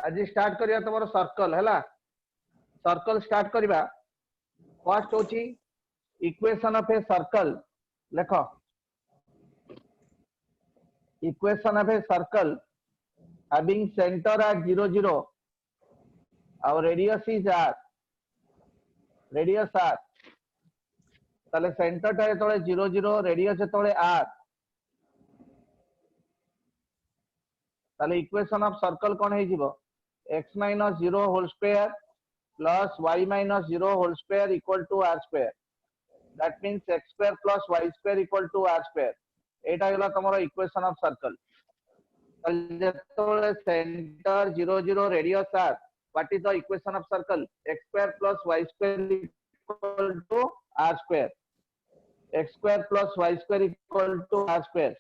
आज स्टार्ट करिया तुम सर्कल है सर्कल स्टार्ट करिया फर्स्ट होची इक्वेशन ऑफ ए सर्कल लेख equation of a circle having center at 0 0 our radius is r ताले सेंटर टा जेतले 0 0 रेडियस जेतले r ताले इक्वेशन ऑफ सर्कल कोन हे जिवो x - 0 whole square plus y - 0 whole square equal to r square that means x square plus y square equal to r square एटा गेला तमरो इक्वेशन ऑफ सर्कल जेतले center 0 0 radius r what is the equation of circle x square plus y square equal to r square x square plus y square equal to r square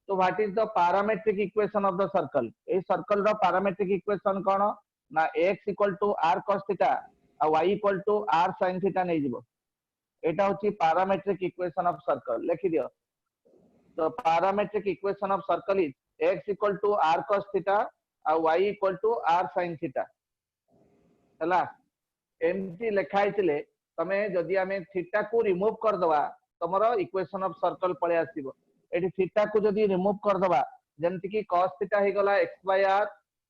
तो what is the parametric equation of the circle ए circle रो parametric equation कोन ना x equal to r cos theta और y equal to r sin theta नै जिवो एटा होची parametric equation of circle लिखि दियो तो parametric equation of circle is x equal to r cos theta और y equal to r sin theta हला एमटी लिखा हितले तमे जदी हमें थीटा को रिमूव कर दवा तमरो इक्वेशन ऑफ सर्कल पळे आसीबो एठी थीटा को जदी रिमूव कर दवा जेमति कि cos थीटा हे गला x/r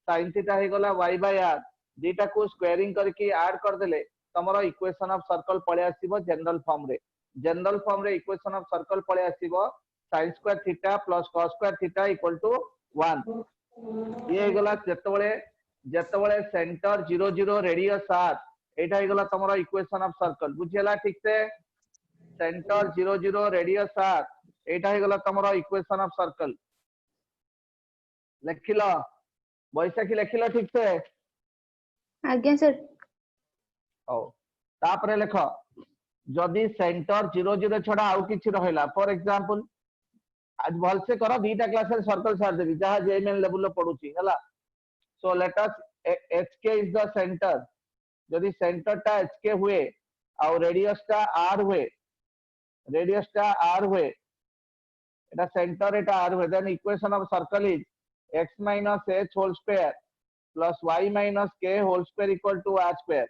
sin थीटा हे गला y/r दीटा को स्क्वायरिंग करके ऐड कर देले तमरो इक्वेशन ऑफ सर्कल पळे आसीबो जनरल फॉर्म रे इक्वेशन ऑफ सर्कल पळे आसीबो sin square theta plus cos square theta equal to 1 ये गला जेतबेले सेंटर 0 0 रेडियस r एटा हे गला तमरो इक्वेशन ऑफ सर्कल बुझियला ठीक से सेंटर 0 0 रेडियस r एटा हे गला तमरो इक्वेशन ऑफ सर्कल लिखिलो बैसाखी लिखिलो ठीक से आज्ञा सर ओ तापरे लेखो जदी सेंटर 0 0 छडा आउ किछि रहला फॉर एग्जांपल आज भल से करो दीटा क्लास रे सर्कल छाड़ देबी जहां जेएमएन लेवल लो पढुची हला so let us hk is the centre जदी सेंटर टा hk हुए और रेडियस टा r हुए एटा सेंटर एटा r हुए then equation of circle is x - h whole square plus y - k whole square equal to r square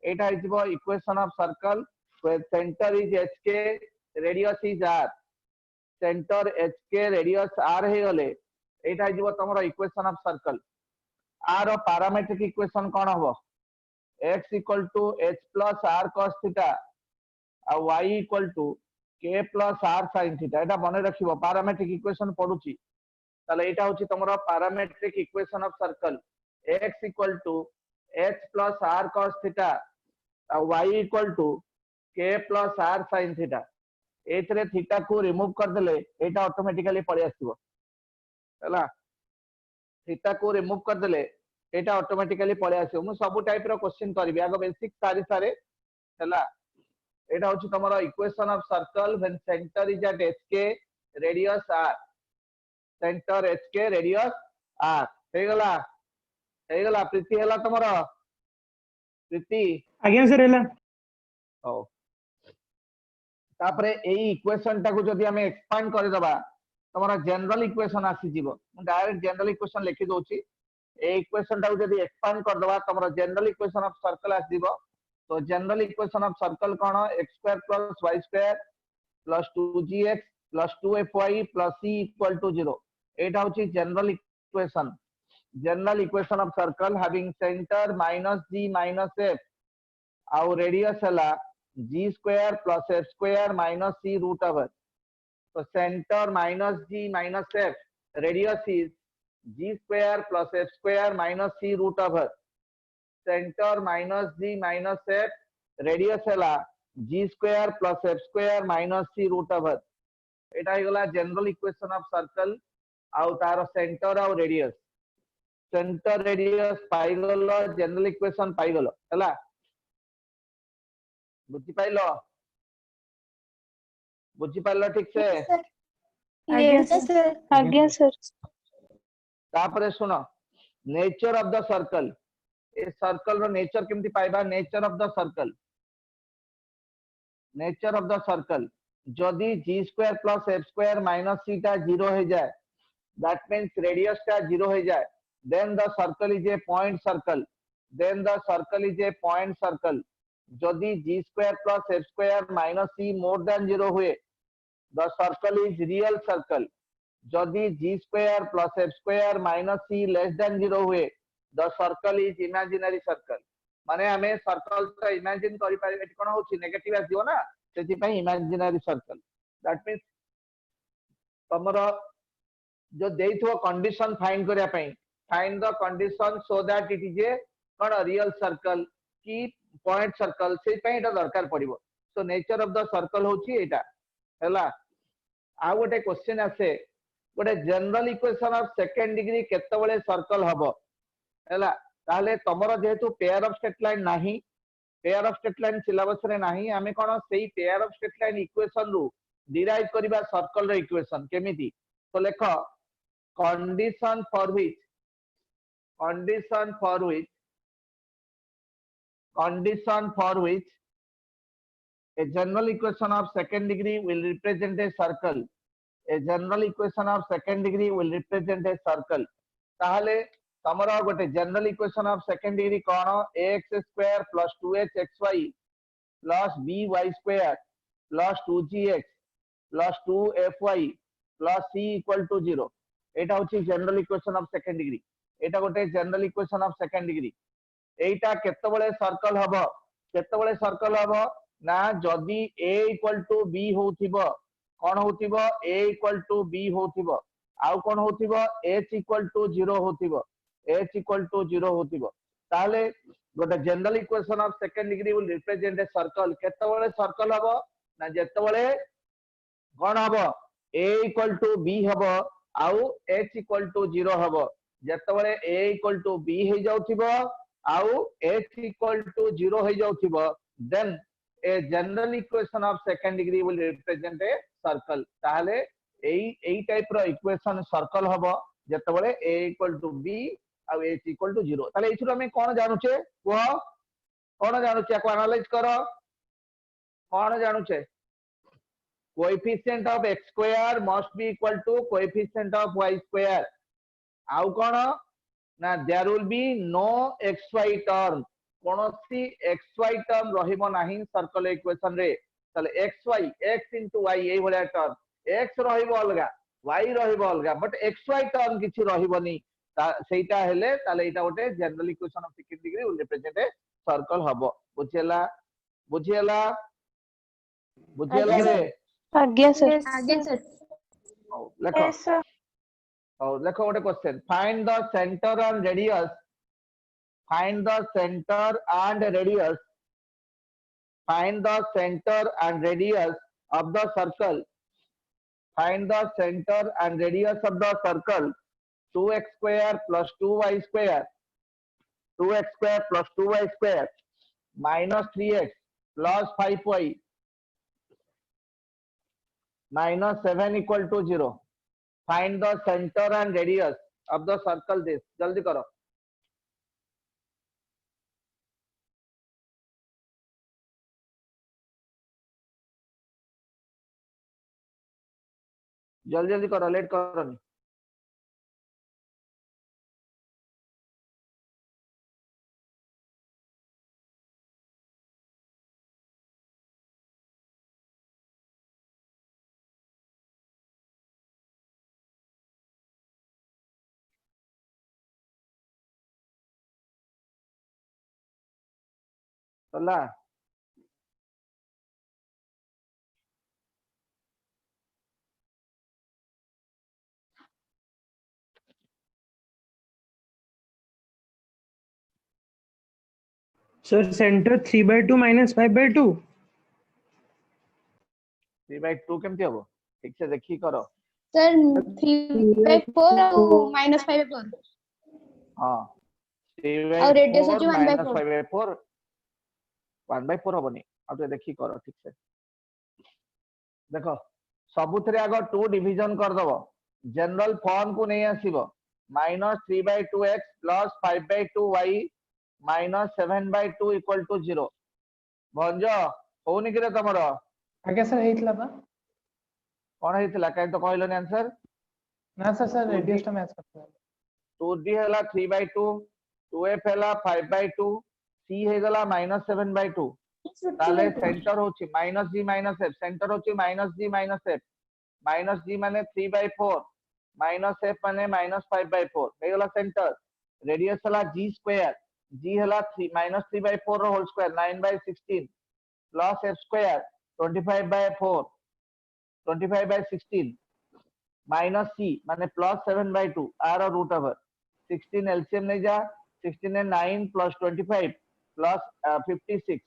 एटा इजबो equation of circle where center is hk radius is r center hk radius r हे गले एटा इजबो तमरो equation of circle r रो parametric equation कोन हबो x equal to h plus r cos theta और y equal to k plus r sin theta एटा मने रखिबो पैरामीट्रिक इक्वेशन पडुची ताले एटा होची तमरो parametric equation of circle x equal to h plus r cos theta और y equal to k plus r sin theta एतरे थीटा को रिमूव कर देले एटा ऑटोमेटिकली पळे आसीबो हला थीटा को रिमूव कर देले एटा ऑटोमेटिकली पळे आसीबो मु सब टाइप रो क्वेश्चन करबी आगो बेसिक सारे हला एटा होची तमरो equation of circle when center is at hk radius r center hk radius r हे गला प्रीति हला तमरो प्रीति आज्ञा सर हला ओ तापरे एई इक्वेशन टा को जदी हमें एक्सपांड कर दबा तमरा जनरल इक्वेशन आसी जीवो मु डायरेक्ट जनरल इक्वेशन लिखि दोची ए इक्वेशन टा को जदी एक्सपांड कर दबा तमरा जनरल इक्वेशन ऑफ सर्कल आसी जीवो तो जनरल इक्वेशन ऑफ सर्कल कोन x square plus y square plus 2gx plus 2fy plus c equal to 0 एटा होची general equation of circle having center -g - f और रेडियस हला g square plus f square minus c root over तो center -g - f radius is g square plus f square minus c root over centre -g - f radius हला g square plus f square minus c root over एटा हेगला general equation of circle आउ तार centre और radius centre radius पाई गलो general equation पाई गलो हला बुझी पाइलो ठीक से आज्ञा सर तापरे सुनो नेचर ऑफ द सर्कल ए सर्कल रो नेचर केमती पाइबा नेचर ऑफ द सर्कल जदी g square plus f square minus c टा 0 हो जाए दैट मींस रेडियस टा 0 हो जाए then the circle is a point circle, then the circle is a point circle. जदि g square plus f square minus c more than 0 हुए, the circle is real circle. जदि g square plus f square minus c less than 0 हुए, the circle is imaginary circle. माने हमें circle तो imagine करि पारे, eighty कोन होछि negative आसीबो ना, सेति पई इमेजिनरी सर्कल. दैट मींस तमरो जो देइथो कंडीशन फाइंड करिया पई, find the condition so that it is a कोन रियल सर्कल की पॉइंट सर्कल, से पई एटा दरकार पड़िबो. So nature of the circle होछि एटा हैला. आ गोटे क्वेश्चन आसे, गोटे general equation of second degree केते बळे सर्कल हबो हैला. ताले तमरो जेहेतु पेयर ऑफ स्ट्रेट लाइन नाही, pair of straight line syllabus रे नाही, हमें कोन सेही pair of straight line equation रु डिराइव करिबा सर्कल रे इक्वेशन केमिति. तो लेखो condition for which a general equation of second degree will represent a circle. A general equation of second degree will represent a circle. ताहले तमरा गोटे general equation of second degree कोन, ax square plus 2hxy plus by square plus 2gx plus 2fy plus c equal to 0. एटा होची general equation of second degree. एटा गोटे general equation of second degree. एटा केते बळे सर्कल हबो, केते बळे सर्कल हबो ना, जदी a इक्वल टू b होथिबो, कोन होथिबो a इक्वल टू b होथिबो, आउ कोन होथिबो h इक्वल टू 0 होथिबो, h इक्वल टू 0 होथिबो. ताले गोटे general equation of second degree will represent a circle. केते बळे सर्कल हबो ना, जेते बळे कोन हबो a इक्वल टू b हबो आउ h इक्वल टू 0 हबो. जेते बळे a इक्वल टू b हे जाउथिबो आउ h इक्वल टू 0 हे जाउथिबो, then a general equation of second degree will represent a circle. ताहले एई टाइप रो इक्वेशन सर्कल हबो जेते बळे a इक्वल टू b आउ h इक्वल टू 0. ताले एथुर हमें कोन जानुचे, को कोन जानुचे, को एनालाइज करो. कोन जानुचे, coefficient of x square must be equal to coefficient of y square. आउ कोन ना, there will be no xy term. कोनोसी xy टर्म रहिबो नाही सर्कल इक्वेशन रे. तले xy x into y एई भलिया टर्म, x रहिबो अलगा y रहिबो अलगा, बट xy टर्म किछि रहिबोनी. सेटा हेले ताले एटा गोटे general equation of second degree will represent a circle हबो. बुझियला बुझियला बुझियला रे. आज्ञा सर. आज्ञा सर. लेखो लेखो गोटे question, find the centre and radius, find the center and radius, find the center and radius of the circle, find the center and radius of the circle 2x square plus 2y square, 2x square plus 2y square minus 3x plus 5y minus 7 equal to 0. Find the center and radius of the circle. this jaldi karo. जल्दी जल्दी करो, late करो नहीं. चला sir centre 3/2 minus 5/2. 3/2 केमती हबो, ठीक से देखी करो. सर 3/4 और -5/4. हां 3/4 और radius होची 1/4. minus 5/4 1/4 हबनी. अब तो देखी करो ठीक से. देखो सबुथरे आगो 2 डिवीजन कर दबो, जनरल फॉर्म को नहीं आसीबो, -3/2x plus 5/2y minus 7/2 equal to 0. भंज होनी कि रे तमरो. आगे सर हेतला बा कोन हेतला काई तो कहलो नि आंसर ना सर. सर रेडियस टा मैच करता है. 2d हैला 3/2, 2f हैला 5/2, c हे गला -7/2 ताले सेंटर होची -g - f, सेंटर होची -g - f, -g माने 3/4 -f माने -5/4 हे गला सेंटर। रेडियस हला g स्क्वायर, g हला -3/4 रो whole square 9/16 plus f square 25/4 25/16 minus c माने +7/2 आर रूट ओवर 16 एलसीएम नहीं जा 16 है 9 + 25 प्लस 56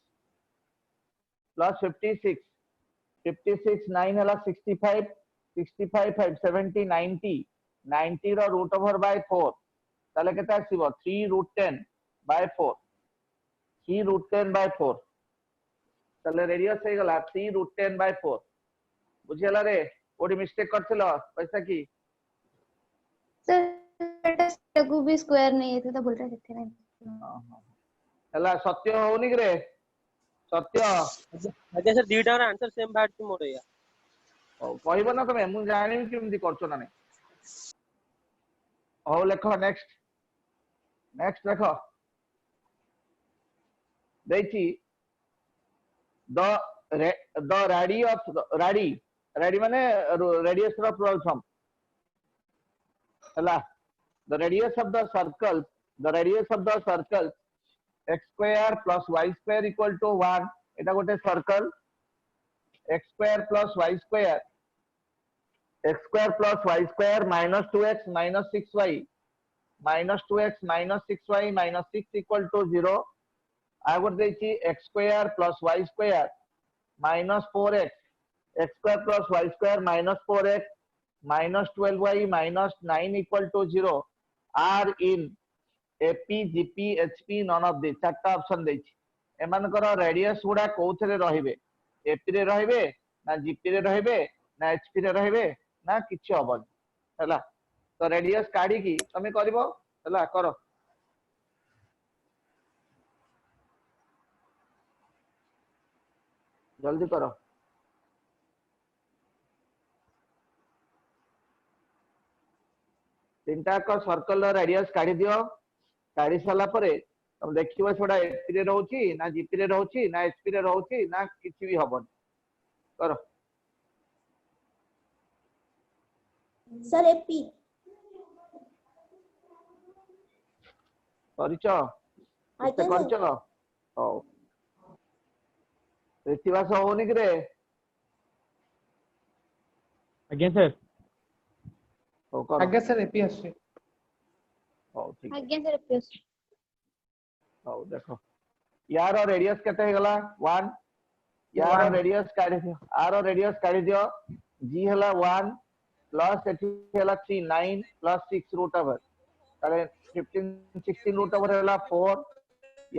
प्लस 56 56 9 हला 65 65 5 70 90 90 रो रूट ओवर बाय 4 ताले केता आसीबो 3√10/4 3√10/4 ताले रेडियस हे गला 3√10/4 बुझियला रे कोडी मिस्टेक करथिलो पैसा की सर बेटा को भी स्क्वायर नहीं है तो बोल रहा है नहीं हला सत्य होनी रे सत्य आगे सर दीटा रा आंसर सेम बात मोर या कहबो ना तमे मु जानि केमति करछो ना नै हो लेखो नेक्स्ट नेक्स्ट देखो देखी द रेडी ऑफ रेडी माने रेडियस ऑफ प्रोल्सम हला the radius of the circle x square plus y square equal to 1 eta gote circle x square plus y square minus 2x minus 6y minus 2x minus 6y minus 6 equal to 0 I would say x square plus y square minus 4x x square plus y square minus 4x minus 12y minus 9 equal to 0 are in AP GP HP none of these चारटा option देछि एमानकर radius गुडा कोथरे रहिबे AP रे रहिबे ना GP रे रहिबे ना HP रे रहिबे ना किछि हबन हला तो रेडियस काढी की तमे करबो हला करो जल्दी करो तीनटा को सर्कल रेडियस काढी दियो काढी साला परे तुम देखिबो छोडा एपी रे रहउची ना जीपी रे रहउची ना एचपी रे रहउची ना किछि भी हबन करो सर एपी परिचो किसे परिचो हो रीतिवास होनी कि रे आज्ञा सर हो करो आज्ञा सर एपी आसे हो ठीक आज्ञा सर एपीएस हो देखो यार रेडियस केते हे गला 1 यार One. रेडियस काढी दियो आर रेडियस काढी दियो जी हला 1 प्लस एठी हला 3 9 प्लस 6 रूट ओवर ताले 15 16 रूट ओवर हला 4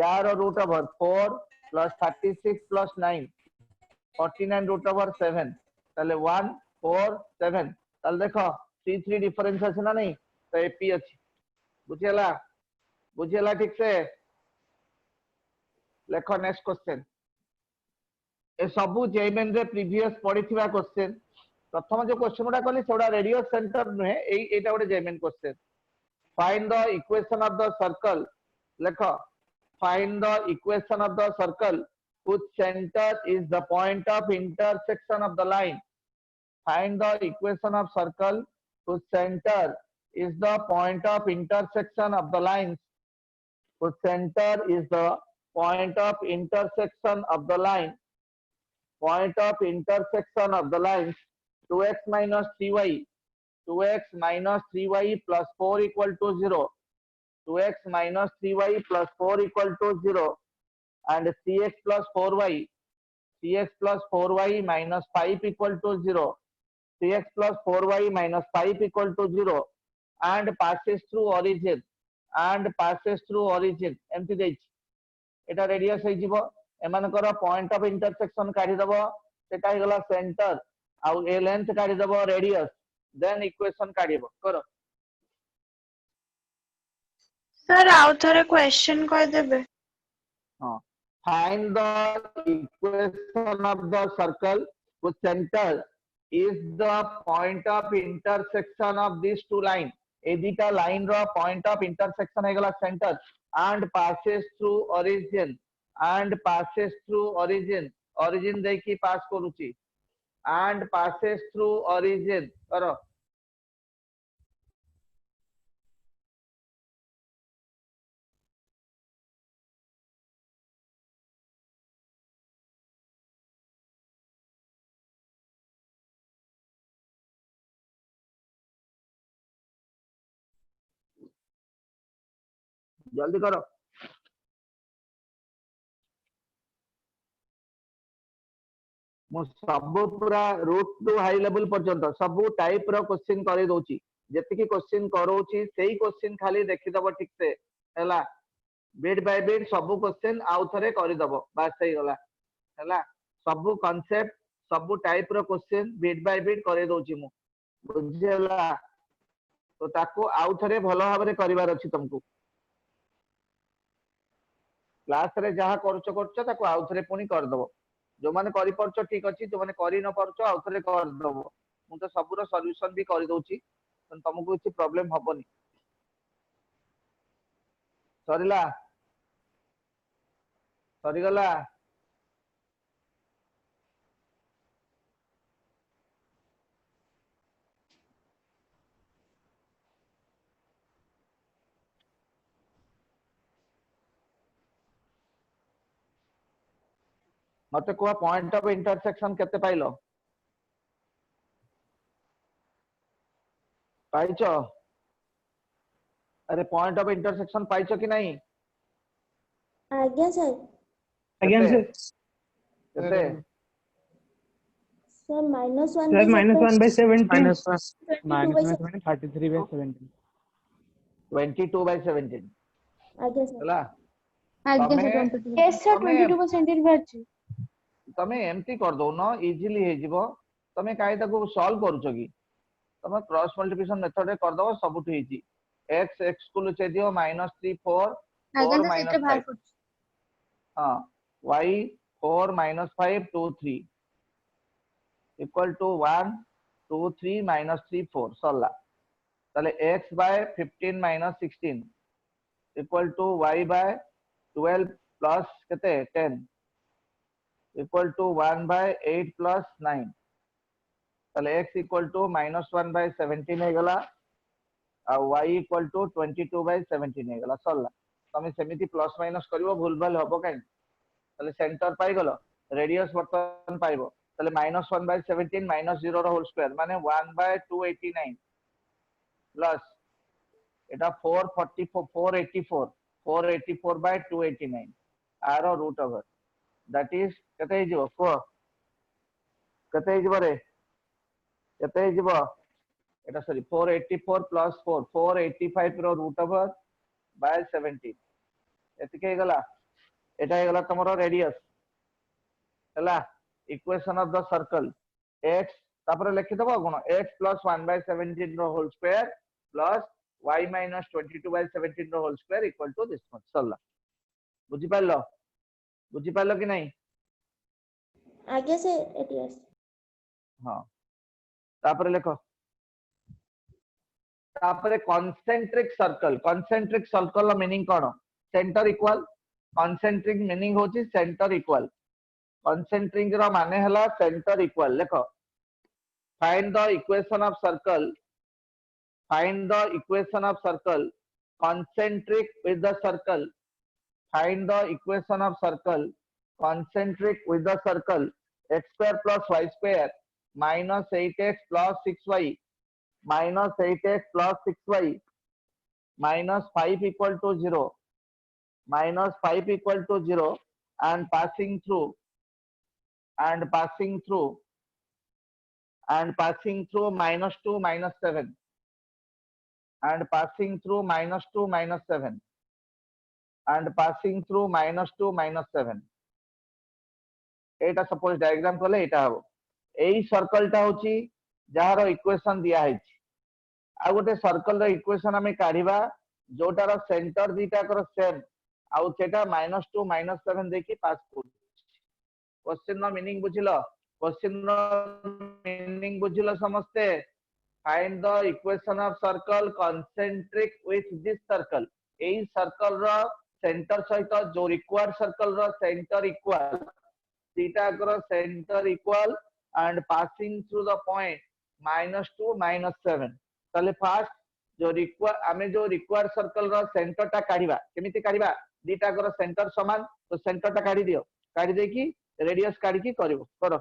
यार root over 4 plus 36 plus 9 49 root over 7 ताले 1 4 7 ताले देखो 3 3 डिफरेंस আছে না नहीं तो एपी আছে बुझियला ठीक से लेखो नेक्स्ट क्वेश्चन ए सबु जेमेन रे प्रीवियस पढिथिबा क्वेश्चन प्रथम जो क्वेश्चन उडा कहली सेडा रेडियस सेंटर नुहे एटा गोटे जेमेन question find the equation of the circle लेखो find the equation of the circle whose center is the point of intersection of the line find the equation of circle whose center is the point of intersection of the lines whose center is the point of intersection of the line point of intersection of the lines 2x minus 3y 2x minus 3y plus 4 equal to 0 2x minus 3y plus 4 equal to 0 and cx plus 4y minus 5 equal to 0 cx plus 4y minus 5 equal to 0 and passes through origin एमती देछि एटा radius हे जिवो एमानकर point of intersection काढी दबो सेटा हे गला centre आ ए length काढी दबो radius then equation काढिबो करो सर आउ थरे क्वेश्चन कह देबे हां find the equation of the circle whose center is the point of intersection of these two lines ए दीटा लाइन रो पॉइंट ऑफ इंटरसेक्शन है गला centre and passes through origin origin देखी पास करूची एंड पासेस थ्रू ओरिजिन करो जल्दी करो मु सब पूरा रूट टू हाई लेवल पर्यंत सब टाइप रो क्वेश्चन करे दोची जति क्वेश्चन करोची सेही क्वेश्चन खाली देखि दबो ठीक से हैला बिट बाय बिट सब क्वेश्चन आउ थरे करि दबो बस सही गला हैला सब कांसेप्ट सब टाइप रो क्वेश्चन बिट बाय बिट करे दोची मु बुझेला तो ताको आउ थरे भलो भाबरे करिवार अछि तुमको क्लास रे जहा करछो ताको आउ थरे पुनी कर दबो जो माने करि परछो ठीक अछि जो माने करि न परछो आउ थरे कर दबो मु तो सबरो सॉल्यूशन भी कर दोची तुमको କିଛି प्रॉब्लम हबनी सरिला सरी गला मते को पॉइंट ऑफ इंटरसेक्शन केते पाइलो पाइचो अरे पॉइंट ऑफ इंटरसेक्शन पाइचो कि नहीं आज्ञा सर Again, केते sir. केते sir -1 Sir, -1/17. minus 1 -1 by 33/17. 22 by 17 आज्ञा सर हला आज्ञा तमे सर 22 yes sir तमे 22% बाची तमे एमटी कर दो न इजीली हे जिवो तमे काई ताको सॉल्व करूछो की तमे क्रॉस मल्टीप्लिकेशन मेथड रे कर दो सब ठीक इजी x x को लुचे दियो -3 4 आज्ञा 4 सर सेटा 5 बाहर कर हां y 4 5 2 3 इक्वल टू 1 2 3 -3 4 सरला ताले x by 15 - 16 equal to y by 12 plus केते 10 इक्वल टू 1 by 8 plus 9 ताले x इक्वल टू -1 by 17 हे गला आ y इक्वल टू 22 by 17 हे गला सरला तमे सेमिति प्लस माइनस करिवो भूल भाल हबो काई ताले सेंटर पाई गलो रेडियस बर्तन पाइबो ताले -1 by 17 -0 रो होल स्क्वायर माने 1 by 289 प्लस एटा 484 by 289 आरो रूट ओवर दैट इज कते हिजो को कते हिजो रे कते हिजो एटा सॉरी 484 प्लस 4 485 रो रूट ओवर बाय 17 एतिके हे गला एटा हे गला तमरो रेडियस हला equation of the circle x तापर लिखि दबो गुण x plus 1 by 17 रो whole square plus y minus 22 by 17 रो whole square equal to this much सरला बुझि पाइलो कि नहीं आज्ञा सर एटीएस हां तापर लिखो तापर कॉन्सेंट्रिक सर्कल मीनिंग कोन सेंटर इक्वल कॉन्सेंट्रिक मीनिंग होची सेंटर इक्वल कॉन्सेंट्रिक रो माने हला सेंटर इक्वल लिखो find the equation of circle concentric with the circle find the equation of circle concentric with the circle x square plus y square minus 8x plus 6y minus 8x plus 6y minus 5 equal to 0 and passing through -2 -7 and passing through -2 -7 and passing through -2 -7 Etah suppose diagram कले एटा हो एई circle टा होची जहारो equation दिया है आ गोटे circle रो equation हमें काढिबा जोटार centre दीटा कर same आ सेटा -2 -7 देखि पास कर क्वेश्चन नो मीनिंग बुझिलो समस्ते find the equation of circle concentric with this circle एई सर्कल रो सेंटर सहित जो रिक्वायर्ड सर्कल रो सेंटर इक्वल थीटा को centre equal and passing through the point -2 -7 ताले फास्ट जो रिक्वायर सर्कल रो सेंटर टा काढिबा केमिति काढिबा दीटा को सेंटर समान तो सेंटर टा काढी दियो काढी दे की रेडियस काढी की करिवो करो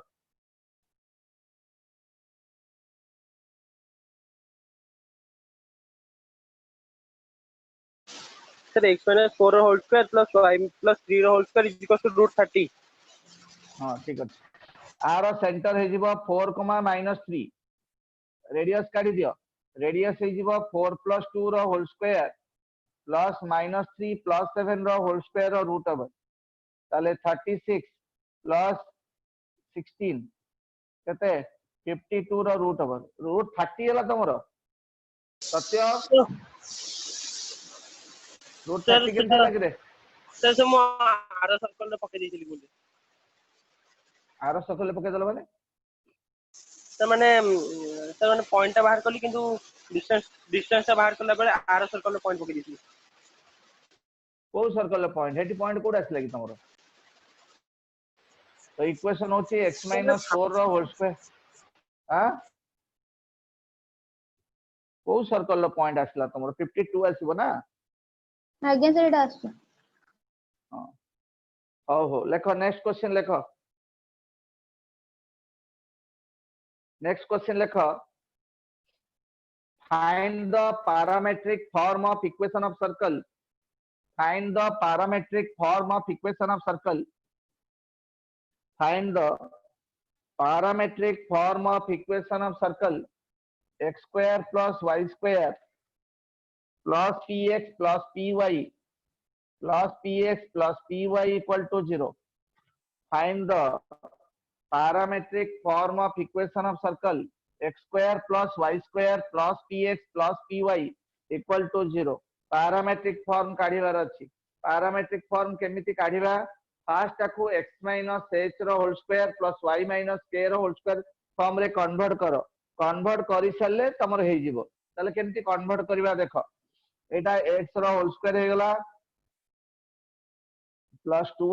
सर x minus 4 ର whole square plus y plus 3 ର whole square is equal to root 30 हां ठीक अछि आर सेंटर हे जिवो 4 -3 रेडियस काढी दियो रेडियस हे जिवो 4 + 2 रो होल स्क्वायर प्लस -3 + 7 रो whole square rho root over ताले 36 प्लस 16 केते 52 रो रूट ओवर रूट 30 हला तमरो सत्य रूट 30 केते लागरे सर से मो आर सर्कल रे पके देइछली बोली आर सर्कल पके दलो माने सर माने पॉइंट ता बाहर करली किंतु डिस्टेंस ता बाहर करला बेले आर सर्कल रे पॉइंट पके देइछली को सर्कल रे पॉइंट हेटी पॉइंट कोड आसला कि तमरो तो इक्वेशन होची x - 4 रो होल स्क्वायर हां को सर्कल रो पॉइंट आसला तमरो 52 आसीबो ना आगे सर एटा आसु हां हो लेखो नेक्स्ट क्वेश्चन लेखो नेक्स्ट क्वेश्चन लेखो find the parametric form of equation of circle find the parametric form of equation of circle find the parametric form of equation of circle x square plus y square plus px plus py plus px plus py equal to 0 find the parametric form of equation of circle x square plus y square plus px plus py equal to 0 parametric form काढिबार अछि parametric form केमिति काढिबा first ताकू x - h रो whole square plus y - k रो whole square form रे convert करि सल्ले तमर हे जिवो तले केमिति कन्वर्ट करिबा देखो एटा x रो होल स्क्वायर हे गला plus 2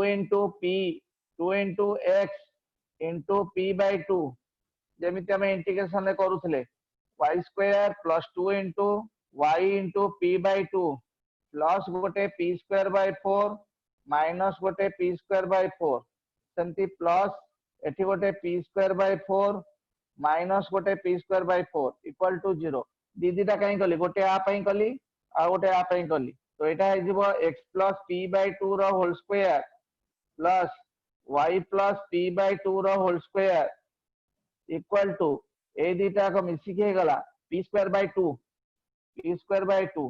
into x into p/2 जेमिति हम इंटीग्रेशन रे करूथले y square plus 2 into y into p/2 plus गोटे p²/4 माइनस गोटे p²/4 सेमती प्लस एठी गोटे p²/4 माइनस गोटे p²/4 इक्वल टू 0 दीदीटा काई कली गोटे आ पई कली आ गोटे आ पई कली तो एटा हे जिवो x + p/2 रो whole square plus y + p/2 रो होल स्क्वायर इक्वल टू ए दीटा को मिसी के गला p²/2 p²/2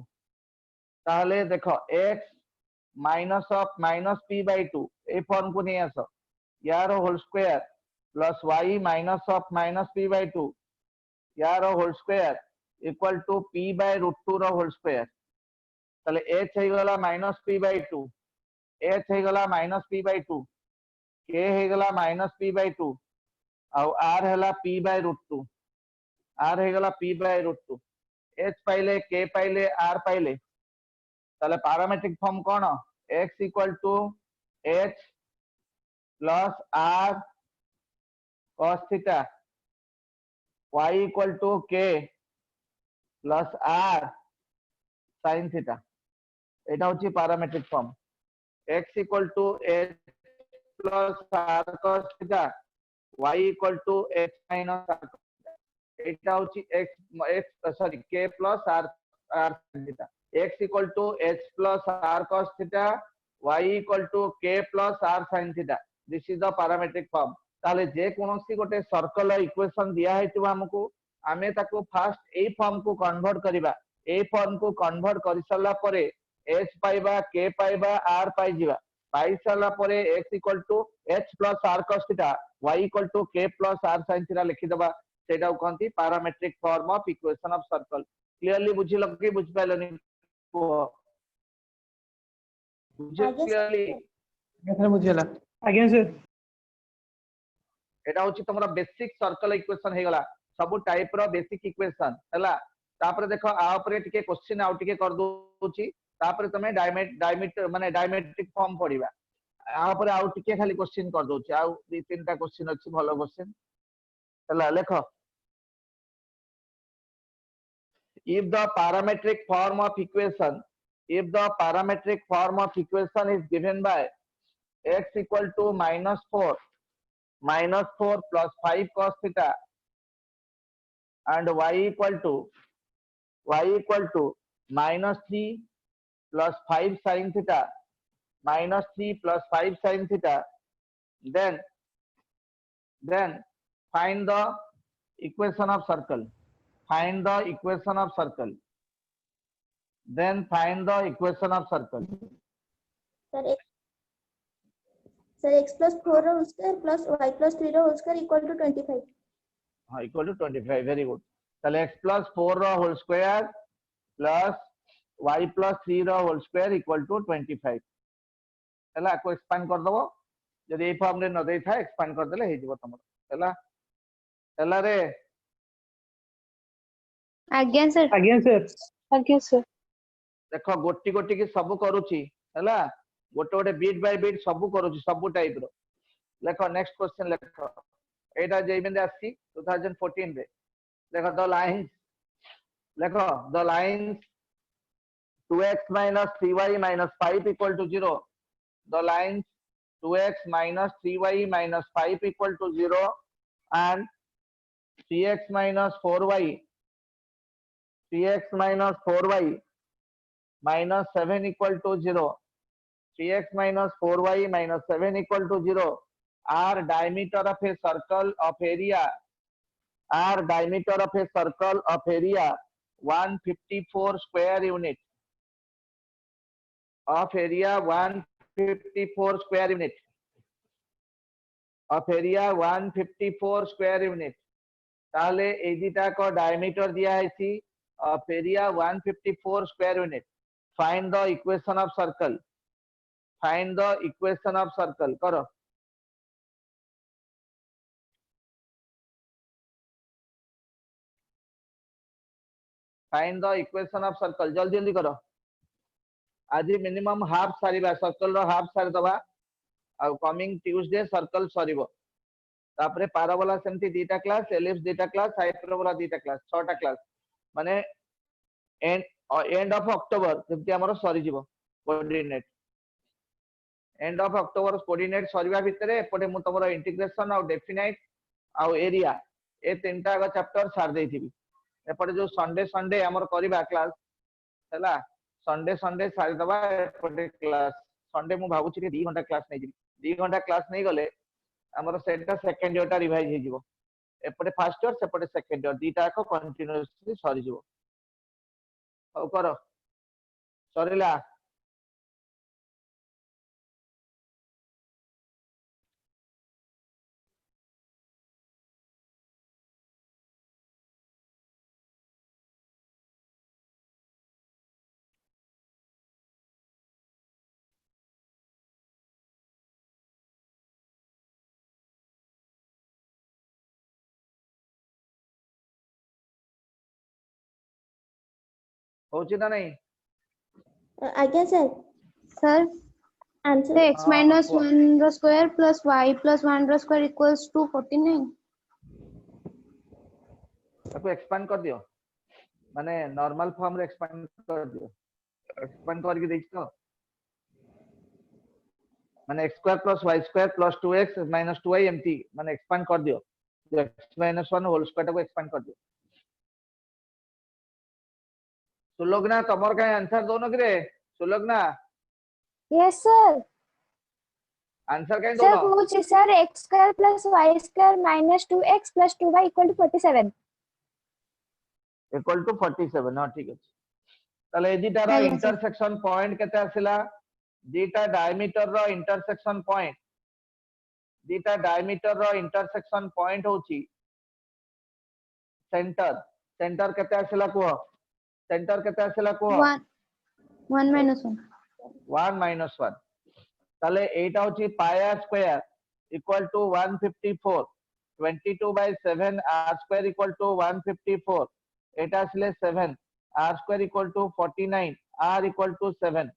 ताहले देखो x minus of minus p/2 ए फॉर्म को नहीं आसो यार whole square plus y minus of minus p/2 यार whole square equal to p/√2 रो होल स्क्वायर ताले h हे गला माइनस p/2 h हे गला माइनस p/2 k हे गला माइनस p/2 और r हैला p/√2 r हे गला p/√2 h पाइले k पाइले r पाइले ताले पैरामेट्रिक फॉर्म कोन x = h plus r cos theta y = k plus r sin theta एटा होची parametric form x = h plus r cos theta y = h minus r एटा होची x sorry k plus r sin theta x = h plus r cos theta y = k plus r sin theta this is the parametric form ताले जे कोनोसी गोटे circle equation दिया हेतिबा हमकु आमे ताको fast ए form को convert करिबा ए form को कन्वर्ट करि सल्ला परे h पाइबा k पाइबा r पाइ जिबा पाइ सल्ला परे x = h plus r cos theta y = k plus r sin theta लिखि दबा सेटा कहंती parametric form of equation of circle clearly बुझिल कि बुझ पाइलनी आगे सर एटा होची तमरा बेसिक सर्कल इक्वेशन हे गला सब टाइप रो बेसिक इक्वेशन हैला तापर देखो आ ऊपर टिके क्वेश्चन आउ टिके कर दोची तापर तमे डायमीटर माने डायमेट्रिक फॉर्म पढिबा आ ऊपर आउ टिके खाली क्वेश्चन कर दोची आउ दि तीनटा क्वेश्चन अछि भलो क्वेश्चन हैला लेखो if the parametric form of equation is given by x equal to -4 plus 5 cos theta and y equal to -3 plus 5 sin theta then find the equation of circle. Find the equation of circle. Then find the equation of circle. Sir, x plus 4 whole square plus y plus 3 whole square equal to 25. Equal to 25. Very good. So x plus 4 whole square plus y plus 3 whole square equal to 25. हैला को expand कर दबो यदि ए form रे न देई था expand कर देले हे जिवो तमरो हैला हैला रे आज्ञा सर आज्ञा सर देखो गोटी गोटी की सब करूची हैला गोटे गोटे बीट बाय बीट सब करूची सब टाइप रो देखो नेक्स्ट क्वेश्चन देखो एटा जेइमेंदे आसी 2014 रे देखो द लाइंस देखो the lines 2x minus 3y minus 5 equal to 0 the lines 2x minus 3y minus 5 equal to 0 and 3x minus 4y minus 7 equal to 0 3x minus 4y minus 7 equal to 0 are diameter of a circle of area 154 square unit of area 154 square unit ताले एजिटा को diameter दिया है c of area 154 square unit find the equation of circle करो find the equation of circle जल्दी जल्दी करो आज minimum half सारिबा सर्कल रो हाफ सारि दबा आ कमिंग ट्यूसडे सर्कल सरीबो तापरे पाराबोला सेमती दीटा क्लास एलिप्स दीटा क्लास हाइपरबोला दीटा क्लास छटा क्लास माने एंड ऑफ अक्टोबर जेमती हमर सरी जीवो coordinate end of October coordinate सरीबा भितरे एपटे मु तमरो इंटीग्रेशन और डेफिनाइट आ एरिया ए तीनटा अग चैप्टर सार देथिबी एपटे जो संडे हमर करिबा क्लास हैला संडे सारी दबा एपटे क्लास संडे मु भाबुची कि 2 घंटा क्लास नै जिबी 2 घंटा क्लास नै गले हमर सेटा सेकंड ईयर टा रिवाइज हे जिवो एपटे फर्स्ट ईयर सेपटे सेकंड ईयर दीटा को कंटीन्यूअसली सरी जिवो औ करो सरीला होची ना नहीं आज्ञा sir sir answer x minus 1 रो स्क्वायर प्लस y plus 1 रो स्क्वायर इक्वल्स टू 49 ताको एक्सपांड कर दियो माने नॉर्मल फॉर्म रे एक्सपांड कर दियो एक्सपांड करके देखो माने x square plus y square plus 2x minus 2y एमटी माने एक्सपांड कर दियो x माइनस 1 होल स्क्वायर को एक्सपांड कर दियो सुलोगना तमर का आंसर दोनो कि रे सुलोगना यस सर आंसर कहीं सर दोनो पूछ sir x square plus y square minus 2x plus 2y equal to 47 equal to 47 हां ठीक अछि तले एदिटा रो आଜ୍ଞା, sir। इंटरसेक्शन पॉइंट केते आसिला दीटा डायमीटर रो इंटरसेक्शन पॉइंट होची सेंटर केते आसिला को सेंटर केते आसिला को 1 minus 1 1 minus 1 ताले एटा होची pi r square equal to 154 22 by 7 r square equal to 154 এটা আসলে 7 r square equal to 49 r equal to 7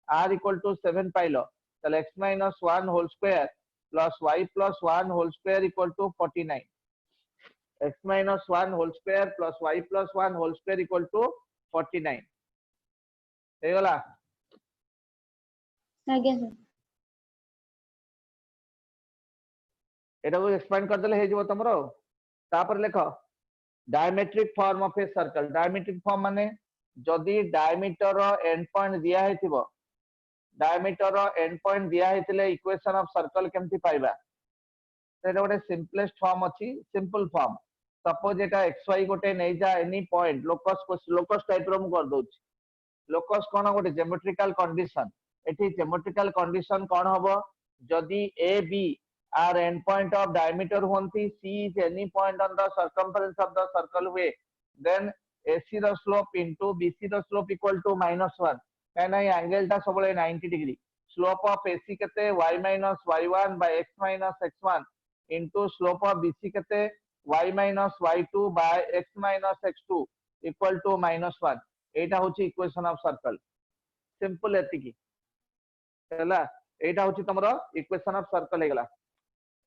r equal to 7 পাইলো তাহলে x minus 1 whole square plus y plus 1 whole square equal to 49 x minus 1 whole square plus y plus 1 whole square equal to 49 ହେଇଗଲା ଆଜ୍ଞା sir ଏଟାକୁ expand କରିଦେଲେ ହେଇଯିବ ତମର ତାପରେ ଲେଖ diametric form of a circle diametric form माने जदि डायमीटर रो एंड पॉइंट दिया हेतिबो डायमीटर रो एंड पॉइंट दिया हेतिले इक्वेशन ऑफ सर्कल केमति पाइबा सेटा गोटे सिंपलेस्ट फॉर्म अछि सिंपल फॉर्म सपोज एटा xy गोटे नै जा एनी पॉइंट लोकस टाइप रो मु कर दोछि लोकस कोन गोटे ज्योमेट्रिकल कंडीशन एठी ज्योमेट्रिकल कंडीशन कोन हबो जदि a b are end point of diameter honti c is any point on the circumference of the circle way then ac the slope into bc the slope equal to -1 काना ये angle ता सबले 90 degree slope of ac केते y minus y1 by x minus x1 into slope of bc केते y minus y2 by x minus x2 equal to -1 एटा होची equation of circle simple एतिकी हैला एटा होची तमरो इक्वेशन ऑफ सर्कल हेगला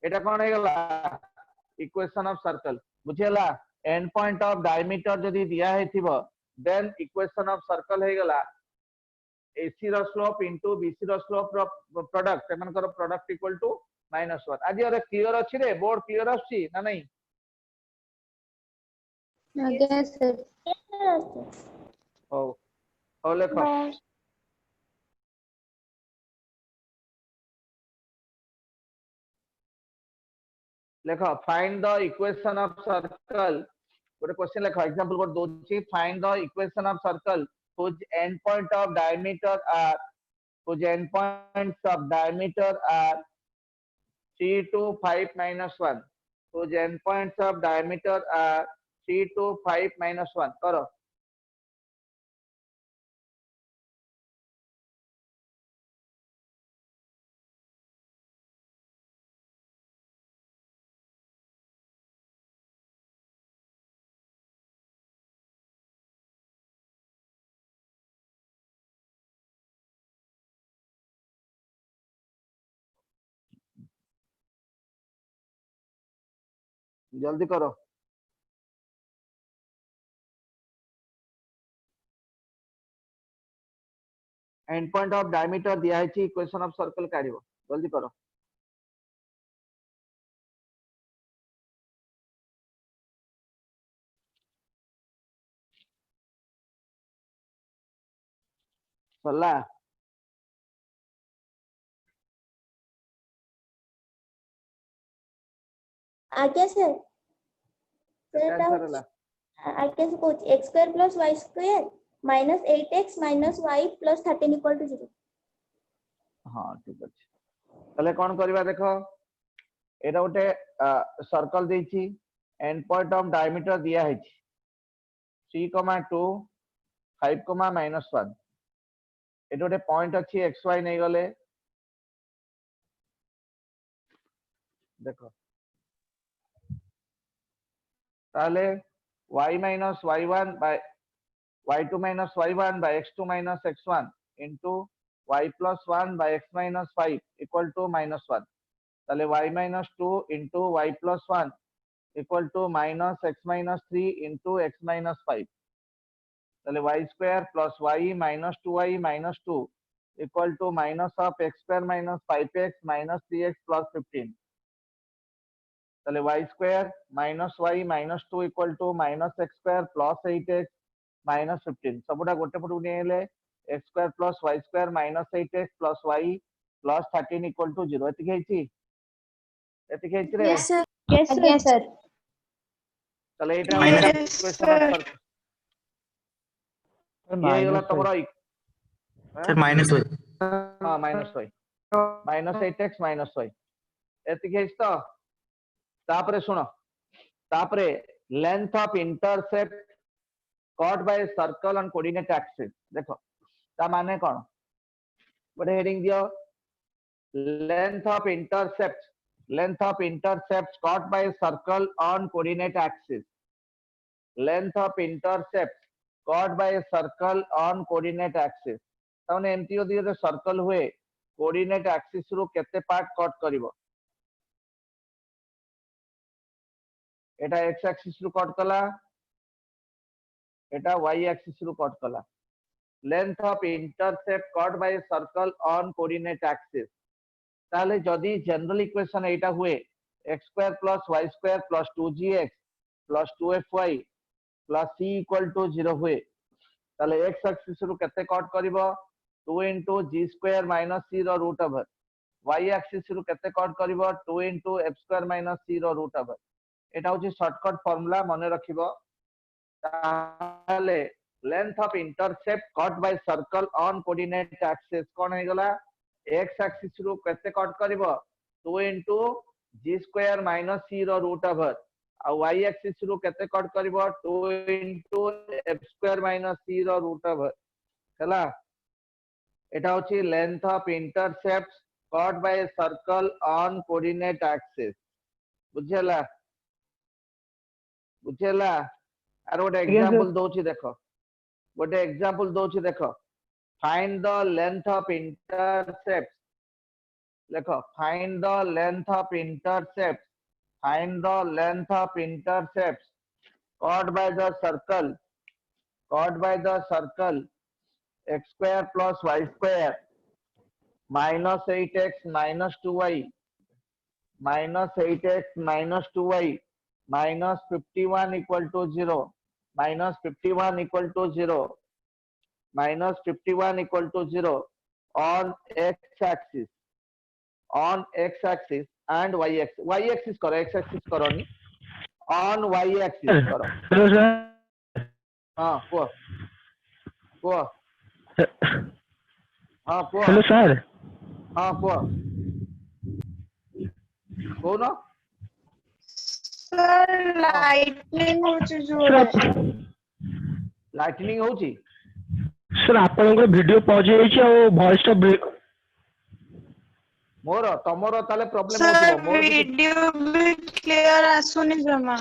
एटा कोन हेगला इक्वेशन ऑफ सर्कल बुझियला एंड पॉइंट ऑफ डायमीटर जदी दिया हेथिबो देन इक्वेशन ऑफ सर्कल हेगला AC रो स्लोप इनटू BC रो स्लोप रो प्रोडक्ट एमनकर प्रोडक्ट इक्वल टू -1 आजि अरे क्लियर अछि रे बोर्ड क्लियर अछि ना नहीं ଆଜ୍ଞା sir हो हो लेखो लेखो find the equation of circle गोटे क्वेश्चन लेखो एग्जांपल कोड दोछि find the equation of circle whose end point of diameter are whose end points of diameter are 3 to 5 minus 1 whose end points of diameter are 3 to 5 minus 1 करो जल्दी करो and point of diameter दिया है equation of circle काढिबो जल्दी करो सरला आज्ञा sir केते answer हला आज्ञा से coach x square plus y square minus 8x minus y plus 13 equal to 0 हां ठीक अछि तले कोन करबा देखो एटा गोटे सर्कल देछि एंड पॉइंट ऑफ डायमीटर दिया है 3,2 5, -1 एटा गोटे पॉइंट अछि xy नै गले देखो ताले y minus y1 by y2 minus y1 by x2 minus x1 into y plus 1 by x minus 5 equal to -1 ताले y minus 2 into y plus 1 equal to minus x minus 3 into x minus 5 ताले y square plus y minus 2y minus 2 equal to minus of x square minus 5x minus 3x plus 15 ताले y square minus y minus 2 equal to minus x square plus 8x minus 15 सबुटा गोटे पटु नेले x square plus y square minus 8x plus y plus 13 equal to 0 एतिक हेछि रे yes sir yes sir तले एटा Yes, equation of circle ये होला तमरो sir minus y हां minus 8x minus y एतिक हेछि तो तापरे सुनो तापरे length of intercept cut by circle on coordinate axis देखो ता माने कोन गोटे हेडिंग दियो length of intercept length of intercepts caught by a circle on coordinate axis. Length of intercepts caught by a circle on coordinate axis. ताने एमती यदि एक circle हुए कोऑर्डिनेट एक्सिस रु केते पार्ट कट करिवो एटा एक्स एक्सिस रु cut कला एटा वाई एक्सिस रु कट कला length of intercept cut by circle on coordinate axis ताले जदी जनरल इक्वेशन एटा हुए x square plus y square plus 2gx plus 2fy plus c equal to 0 हुए ताले x एक्सिस रु केते कट करिवो 2 into g square minus c रो रूट ओवर y एक्सिस रु केते कट करिवो 2 into f square minus c रो रूट ओवर एटा होची शॉर्टकट फार्मूला मने रखिबो ताले length of intercept cut by circle on coordinate axis कोन हे गला x एक्सिस रु केते कट करिवो 2 into g square minus c रो रूट ओवर आ y एक्सिस रु केते कट करिवो 2 into f square minus c रो रूट ओवर हला এটা হচ্ছে length of intercepts caught by a circle on coordinate axis বুঝলা বুঝলা আর ওটা एग्जांपल দউছি দেখো ওটা एग्जांपल দউছি দেখো find the length of intercepts লেখো find the length of intercepts find the length of intercepts caught by the circle x square plus y square minus 8x minus 2y minus 8x minus 2y minus 51 equal to 0 minus 51 equal to 0 minus 51 equal to 0 on x axis and y axis करो x axis करो नी on y axis करो hello sir हाँ को हाँ को hello sir हाँ को ना सर लाइटनिंग होची जोर लाइटनिंग होची सर आपनकर वीडियो पॉज होईची आ वॉइस टा ब्रेक मोर तमरो ताले प्रॉब्लम होतो मोर वीडियो भी क्लियर आसुनी जमा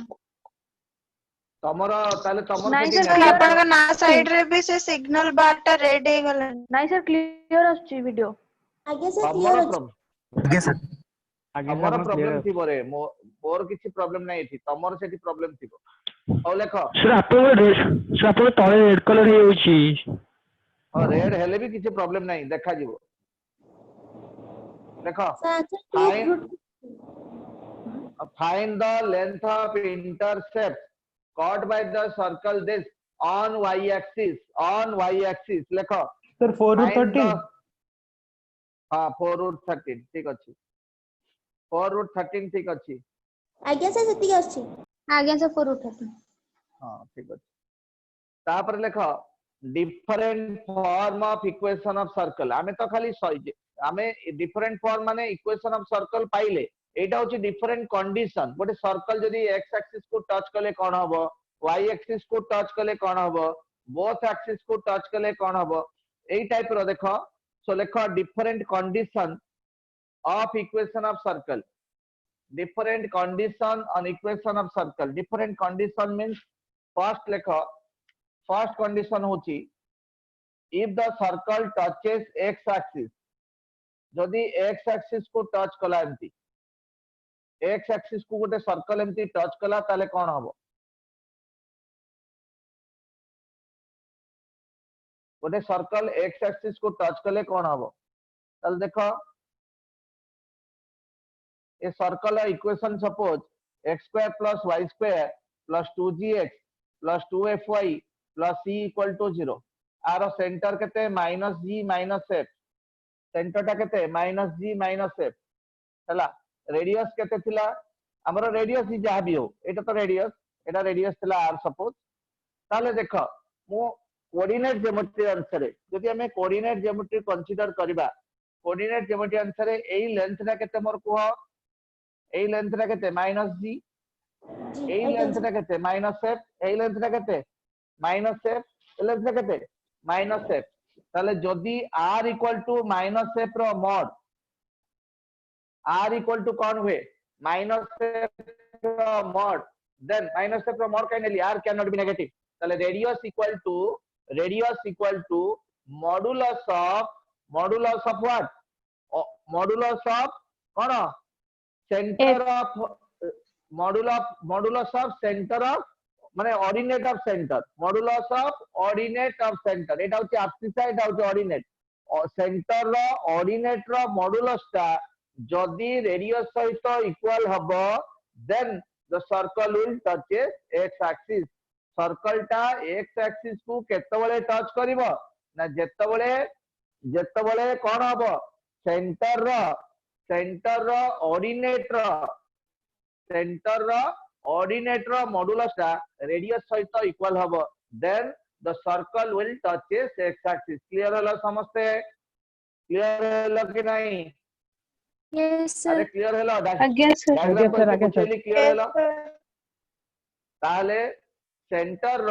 तमरो ताले तमरो नहीं सेठी सर, network- आपन ना साइड रे भी से सिग्नल बार टा रेड हे गला नहीं सर क्लियर आछी वीडियो आगे से तमरो क्लियर प्रॉब्लम आगे सर तमरो प्रॉब्लम थी बोरे मोर किछि प्रॉब्लम नहीं थी तमरो सेठी प्रॉब्लम थी औ लेखो सर आपन तळे रेड कलर हे होईची और रेड हेले भी किछि प्रॉब्लम नहीं देखा जीवो देखो fine find the length of intercept caught by the circle this on y axis लेखो सर 4 root Find 13 the- हाँ 4 root 13 ठीक अछि 4 root 13 ठीक अछि आगे से सेति आछि आगे से 4 उठाते हाँ ठीक अछि तापर लेखो different form of equation of circle आमे तो खाली आमे डिफरेंट फॉर्म माने इक्वेशन ऑफ सर्कल पाइले एटा होची डिफरेंट कंडीशन गोटे सर्कल जदी x एक्सिस को टच कले कोन हबो y एक्सिस को टच कले कोन हबो बोथ एक्सिस को टच कले कोन हबो एई टाइप रो देखो सो लेखो different condition of equation of circle different condition on equation of circle different condition means first lekho first condition hochi if the circle touches x axis jodi x axis ko touch kala emti x axis ko gote circle emti touch kala tale kon hobo gote circle x axis ko touch kale kon hobo tal dekho a circle equation suppose x square plus y square plus 2gx plus 2fy plus c equal to 0 आरो centre केते minus g minus f centre टा केते minus g minus f हला radius केते थिला हमरो radius ही जहा भी हो एटा तो रेडियस थिला r सपोज ताले देखो मो कोऑर्डिनेट ज्योमेट्री अनुसार जदि हमें कोऑर्डिनेट ज्योमेट्री कंसीडर करबा कोऑर्डिनेट ज्योमेट्री अनुसार एई लेंथ टा केते मोर को এই লেন্থটা কেতে মাইনাস জি এই লেন্থটা কেতে মাইনাস এফ এই লেন্থটা কেতে মাইনাস এফ এই লেন্থটা কেতে মাইনাস এফ তাহলে যদি আর ইকুয়াল টু মাইনাস এফ র মড r equal to कौन हुए minus f mod, then minus f mod can r cannot be negative, তাহলে radius equal to modulus of what, modulus of कौन center of modulus of center of মানে ordinate of center, modulus of ordinate of center, এটা হচ্ছে abscissa, এটা হচ্ছে ordinate, center ର ordinate ର modulus টা যদি radius সହିତ equal হବ, then the circle will touch x axis, circle টা x axis କୁ କେତେବେଳେ touch କରିବ ନା ଯେତେବେଳେ କଣ ହବ center ର ordinate ର modulus ଟା radius ସହିତ equal ହବ, then the circle will touch x axis. clear ହେଲା ସମସ୍ତେ, clear ହେଲା କି ନାହିଁ? Yes, sir. अरे क्लियर ହେଲା ଆଜ୍ଞା sir। diagram କରିକି କ୍ଲିୟର ହେଲା। ତାହେଲେ ସେଣ୍ଟର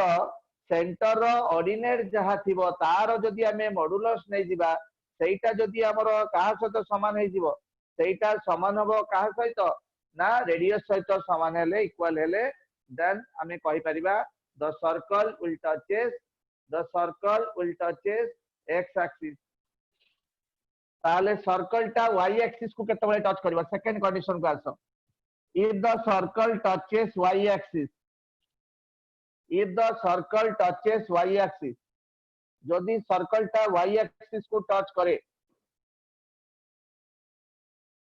ର ऑर्डिनेट ଯାହା ଥିବ ତାର ଯଦି ଆମେ ମଡୁଲସ୍ ନେଇ ଯିବା, ସେଇଟା ଯଦି ଆମର କାହା ସହିତ ସମାନ ହେଇଯିବ, ସେଇଟା ସମାନ ହବ କାହା ସହିତ ନା ରେडियस ସହିତ ସମାନ ହେଲେ इक्वल हेले, देन ଆମେ कहि परिबा the circle will touches x axis। ताले सर्कल टा y axis को केते बळे टच करबा, सेकंड कंडीशन को आसो, if the circle touches y axis, जदि सर्कल टा y axis को टच करे,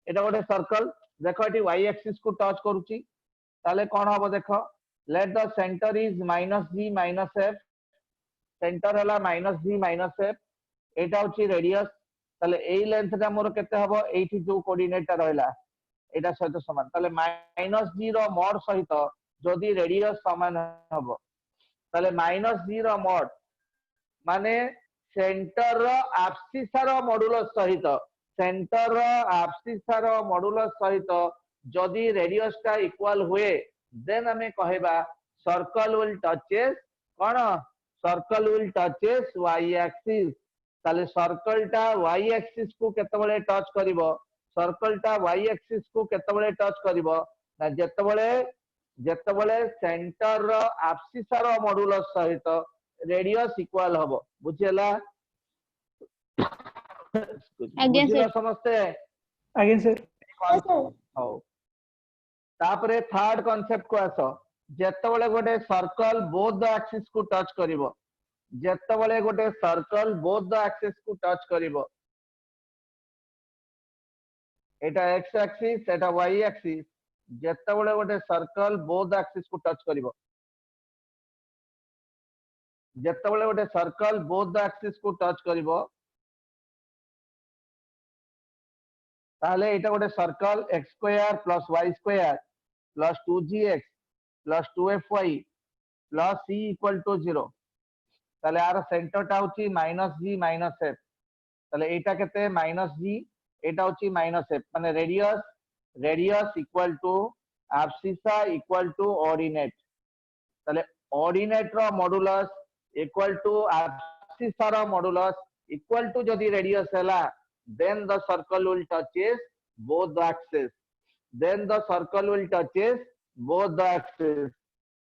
एटा गोटे सर्कल देखो एटी y axis को टच करूची, ताले कोन हबो देखो, let the center is -g -f, centre हला -g -f, एटा होची रेडियस, ताले एई लेंथ टा मोर केते हबो, एठी जो कोऑर्डिनेट टा रहला एटा सहित समान, ताले -g रो मॉड सहित जदि रेडियस समान हबो, ताले -g रो मॉड माने सेंटर रो एब्सिसा रो मॉडुलस सहित, सेंटर रो एब्सिसा रो मॉडुलस सहित जदि रेडियस टा इक्वल हुए, देन हमें कहबा circle will touches cone, circle will touches y axis. ताले सर्कल टा y एक्सिस को केतेबेले टच करिवो, सर्कल टा y एक्सिस को केतेबेले टच करिवो ना जेतेबेले सेंटर रो एब्सिसा रो मॉडुलस सहित रेडियस इक्वल हबो, बुझियला? बुझिला समझते? आगे सर। हो तापरे थर्ड कांसेप्ट को आसो, जेतेबेले गोटे सर्कल बोथ द एक्सिस को टच करिवो, जेतेबेले गोटे सर्कल बोथ द एक्सिस को टच करिवो, एटा x एक्सिस एटा y एक्सिस, जेतेबेले गोटे सर्कल बोथ द एक्सिस को टच करिवो, जेतेबेले गोटे सर्कल बोथ द एक्सिस को टच करिवो, ताले एटा गोटे circle x² + y² + 2gx + 2fy + c = 0, ताले आर सेंटर टा होची -g -f, ताले एटा केते -g, एटा होची -f, माने radius equal to abscissa equal to ordinate, ताले ऑर्डिनेट रो मॉडुलस इक्वल टू एब्सिसा रो मॉडुलस इक्वल टू जदी रेडियस हैला, then the circle will touches both the axes,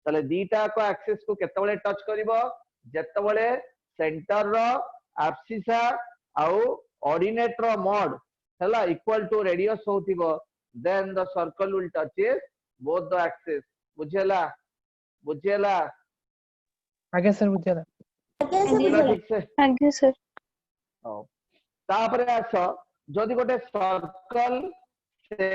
ताले दीटा को एक्सिस को केतेबेले टच करिवो, जेतेबेले सेंटर रो एब्सिसा आउ ऑर्डिनेट रो मॉड हैला इक्वल टू रेडियस होतिबो, then the circle will touches both the axes। बुझेला? आगे सर बुझेला। ठीक से आगे सर। हो तापरे आसो, जदि गोटे सर्कल से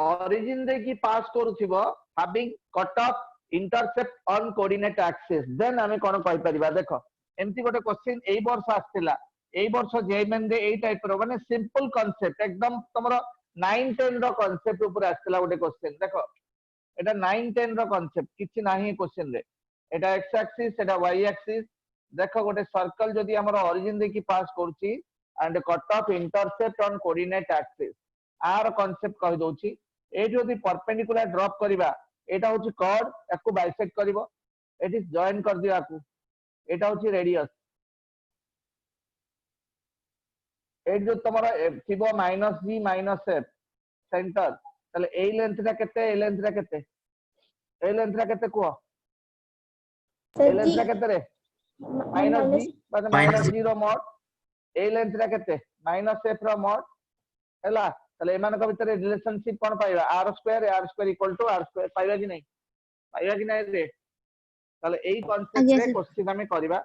ओरिजिन दे की पास करूथिबो having cut off intercept on coordinate axis, then हमें कोन कहि परिबा, देखो एमती गोटे क्वेश्चन एई वर्ष आस्थिला, एई वर्ष जेएमएन दे एई टाइप रो माने सिंपल कांसेप्ट एकदम तमरो 9 10 रो कांसेप्ट ऊपर आस्थिला गोटे क्वेश्चन, देखो एटा 9 10 रो कांसेप्ट किछि नाही क्वेश्चन रे, एटा x एक्सिस एटा y एक्सिस, देखो गोटे सर्कल जदि हमर ओरिजिन दे की पास करूची and cut off intercept on coordinate axis, आर कांसेप्ट कहि दोची, ए जदि परपेंडिकुलर ड्रॉप करिबा, एटा होची कॉर्ड, याकू बाइसेक्ट करिवो, एटी जॉइन कर दियो याकू, एटा होची रेडियस, ए जो तमरा थिबो -g -f, सेंटर ताले ए लेंथ रा केते ए लेंथ रा केते ए लेंथ रा केते को ए सर लेंथ जी रा केते रे माइनस माइनस जी मतलब Minus माइनस G. जी रो मॉड ए लेंथ रा केते माइनस एफ रो मॉड हैला ताले एमान को भीतर रिलेशनशिप कोन पाइबा r square equal to r square पाइबा कि नहीं रे ताले एई कांसेप्ट आज्ञा रे सर। क्वेश्चन हमें करबा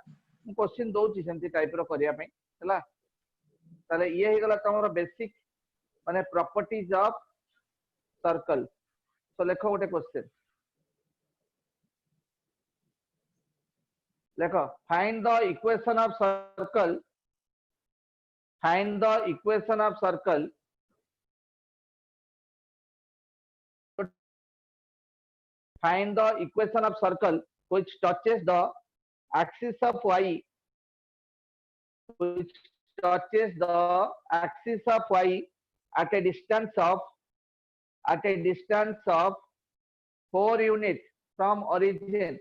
मु क्वेश्चन दोची सेंती टाइप रो करिया पे हैला ताले ये हे गला तमरो बेसिक माने प्रॉपर्टीज ऑफ सर्कल तो लेखो गोटे क्वेश्चन लेखो find the equation of circle find the equation of circle find the equation of circle which touches the axis of y which touches the axis of y at a distance of 4 units from origin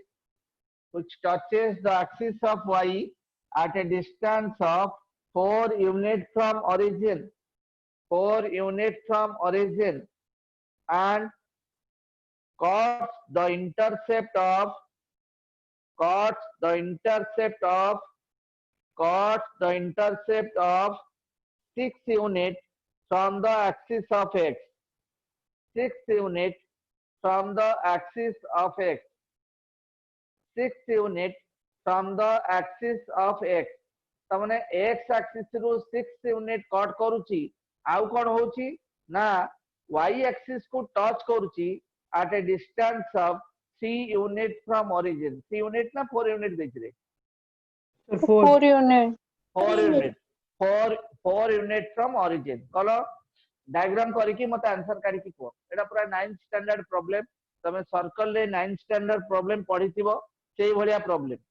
which touches the axis of y at a distance of 4 units from origin and cuts the intercept of 6 units from the axis of x 6 units from the axis of x 6 units from the axis of x तमने x axis रु 6 unit cut करूची आउ कोन होची ना y axis को touch करूची at a distance of 3 unit from origin 3 unit ना 4 unit देछ रे sir 4 unit 4 unit from origin कलो डायग्राम करी कि मते आंसर काढी कि को एटा पूरा 9th स्टैंडर्ड प्रॉब्लम तमे सर्कल रे 9th स्टैंडर्ड प्रॉब्लम पढिथिबो सेही भलिया प्रॉब्लम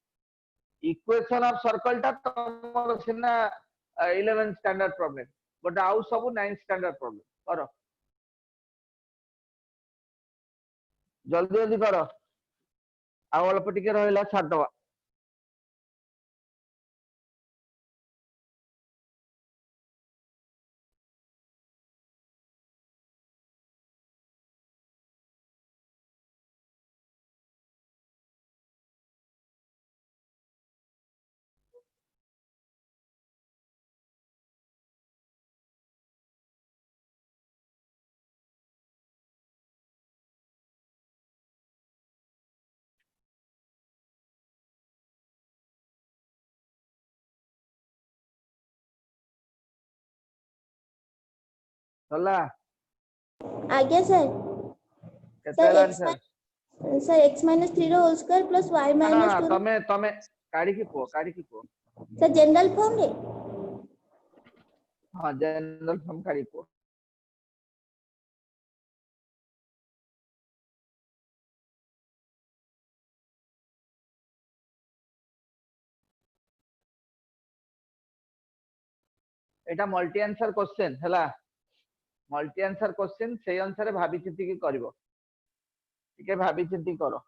इक्वेशन ऑफ सर्कल टा तमरो सिना 11th स्टैंडर्ड प्रॉब्लम बट आउ सब 9th स्टैंडर्ड प्रॉब्लम करो जल्दी जल्दी करो आ अल्प टिके रहला छाड़ दवा चला आज्ञा सर केते sir answer sir x minus 3 रो होल स्क्वायर प्लस y ना minus 2 तमे तमे काढी कि को सर जनरल फॉर्म रे हां जनरल फॉर्म काढी को एटा मल्टी आंसर क्वेश्चन हैला मल्टी आंसर क्वेश्चन से अनुसार भाबी चिंती की करबो ठीक है भाबी चिंती करो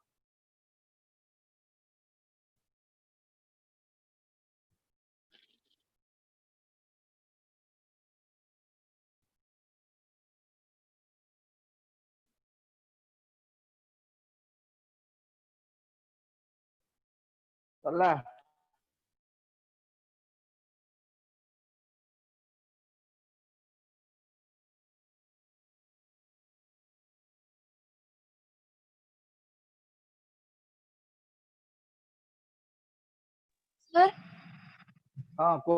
चला सर हां को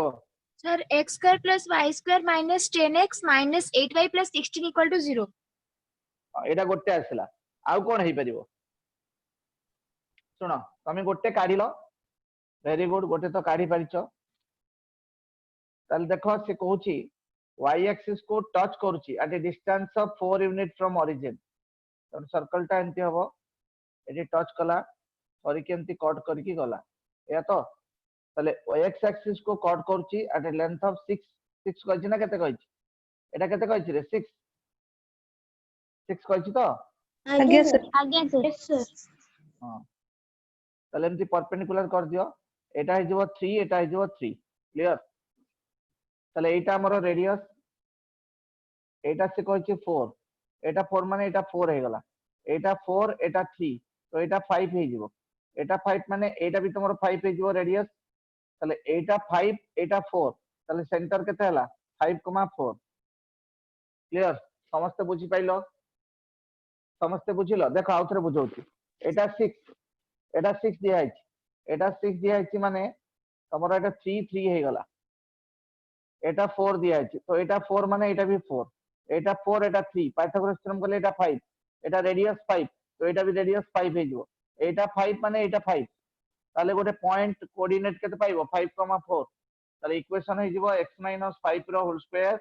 sir x square plus y square minus 10x minus 8y plus 16 equal to 0 एटा गोटे आसला आउ कोन हे परिबो सुनो तमे गोटे काढिलो वेरी गुड गोटे तो काढी परिचो ताल देखो से कहूची y एक्सिस को टच करूची at a distance of 4 unit from origin तो सर्कल टा एंती हबो एटी टच कला सॉरी केंती कट करके गला या तो ताले x एक्सिस को कट करूची एट ए लेंथ ऑफ 6 कहछि ना केते कहछि एटा केते कहछि रे 6 कहछि तो आज्ञा सर सर हां ताले एंती परपेंडिकुलर कर दियो एटा हे जबो 3 एटा हे जबो 3 क्लियर ताले एटा हमरो रेडियस एटा से कहछि 4 एटा 4 माने एटा 4 हे गला एटा 4 एटा 3 तो एटा 5 हे जिवो एटा 5 माने एटा भी तमरो 5 हे जिवो रेडियस ताले एटा 5 एटा 4 ताले सेंटर केते हला 5,4 क्लियर समस्त बुझी पाइलो समस्त बुझिलो देखो आउथरे बुझौती एटा 6 दिया है एटा 6 दिया है माने तमरो एटा 3 3 हे गला एटा 4 दिया है तो एटा 4 माने एटा भी 4 एटा 4 एटा 3 पाइथागोरस थ्योरम करले एटा 5 एटा रेडियस 5 तो एटा भी रेडियस 5 हे जिवो एटा 5 माने एटा 5 ताले गोटे पॉइंट कोऑर्डिनेट केते पाइबो 5,4 ताले इक्वेशन हे जिवो x - 5 रो होल स्क्वायर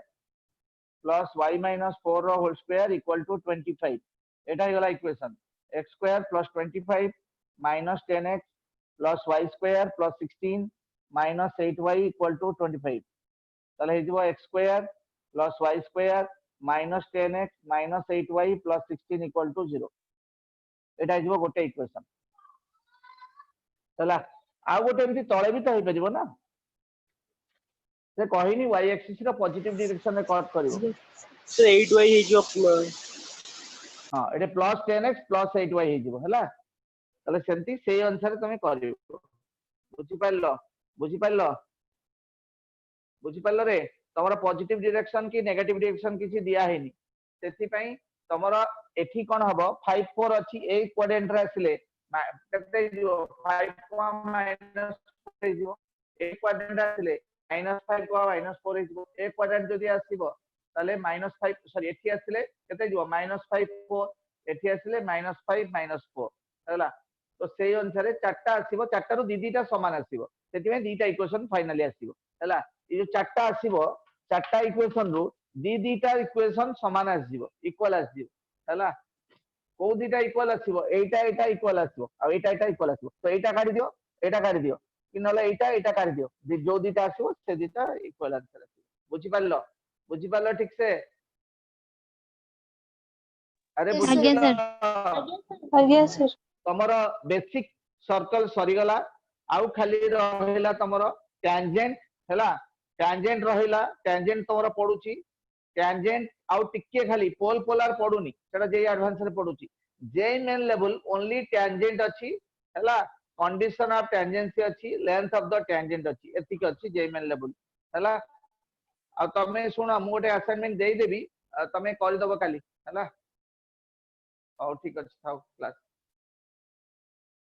प्लस y - 4 रो होल स्क्वायर इक्वल टू 25 एटा हे गला equation x square plus 25 minus 10x plus y square plus 16 minus 8y equal to 25 ताले हे जिवो x square plus y square minus 10x minus 8y plus 16 equal to 0 एटा हे जिवो गोटे इक्वेशन तला आ गोटे एमती तळे भी तो हे परिबो ना से कहिनी y एक्सिस रो पॉजिटिव डायरेक्शन में कट करिवो सर 8y हे जो हां एटे प्लस 10x प्लस 8y हे जिवो हला तले सेंती सेही अनुसार तमे करिवो बुझी पाइलो रे तमरा पॉजिटिव डायरेक्शन की नेगेटिव डायरेक्शन किछि दिया हेनी सेति पई तमरा एठी कोन हबो 5 4 अछि ए क्वाड्रेंट रे आसिले केते जिवो 5 माइनस 4 जिवो ए क्वाड्रेंट आसिले -5 को -4 जिवो ए क्वाड्रेंट जदि आसीबो ताले -5 सॉरी एठी आसिले केते जिवो -5 4 एठी आसिले -5 -4 हला तो सेही अनुसार चारटा आसीबो चारटा रु दीटा समान आसीबो सेति में दीटा इक्वेशन फाइनली आसीबो हला ये जो चारटा आसीबो चारटा इक्वेशन रु दीटा इक्वेशन समान आसीबो इक्वल आसीबो हला को दीटा इक्वल आसीबो एटा इक्वल आसीबो आ एटा इक्वल आसीबो तो एटा काढी दियो कि नले एटा काढी दियो जो दीटा आसीबो से दीटा इक्वल आंसर आसीबो बुझी पालो ठीक से अरे Yes, बुझी sir. आज्ञा सर तमरो बेसिक सर्कल सरी गला आउ खाली रहिला तमरो टैंजेंट हैला टैंजेंट रहिला टैंजेंट तमरो पडुची टैंजेंट आउ टिके खाली पोल पोलर पडुनी सेटा जे एडवांस रे पडुची जे मेन लेवल ओनली टैंजेंट अछि हैला कंडीशन ऑफ टैंजेंसी अछि लेंथ ऑफ द टैंजेंट अछि एतिक अछि जे मेन लेवल हैला आ तमे सुना मु गोटे असाइनमेंट देई देबी तमे करि दबो काली हैला और ठीक अछि थाओ क्लास